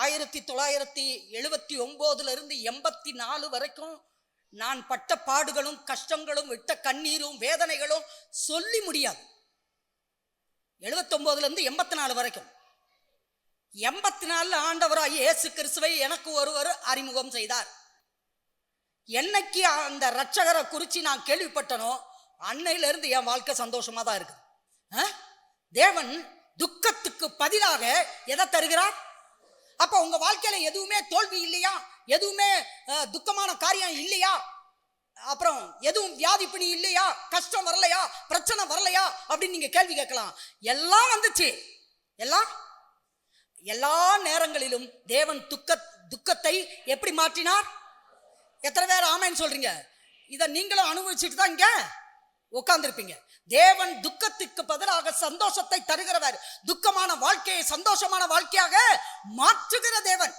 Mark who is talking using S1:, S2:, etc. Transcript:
S1: 1979 84 வரைக்கும் நான் பட்ட பாடுகளும் கஷ்டங்களும் விட்ட கண்ணீரும் வேதனைகளும் சொல்லி முடியாது. 79 84 வரைக்கும். 84 ஆண்டவராகிய இயேசு கிறிஸ்துவை எனக்கு ஒருவர் அறிமுகம் செய்தார். என்னைக்கு அந்த ரட்சகரை குறித்து நான் கேள்விப்பட்டனோ அன்னையிலிருந்து என் வாழ்க்கை சந்தோஷமா தான் இருக்கு. தேவன் துக்கத்துக்கு பதிலாக எதை தருகிறார்? அப்ப உங்க வாழ்க்கையில எதுவுமே தோல்வி இல்லையா? எதுவுமே துக்கமான காரியம் இல்லையா? அப்புறம் எதுவும் வியாதி பிணி இல்லையா? கஷ்டம் வரலையா? பிரச்சனை வரலையா அப்படின்னு நீங்க கேள்வி கேட்கலாம். எல்லாம் வந்துச்சு. எல்லா நேரங்களிலும் தேவன் துக்கத்தை எப்படி மாற்றினார்? எத்தனை பேர் ஆமைன்னு சொல்றீங்க? இதை நீங்களும் அனுபவிச்சுட்டு தான் இங்க உட்கார்ந்திருப்பீங்க. தேவன் துக்கத்துக்கு பதிலாக சந்தோஷத்தை தருகிறவர். துக்கமான வாழ்க்கையை சந்தோஷமான வாழ்க்கையாக மாற்றுகிற தேவன்.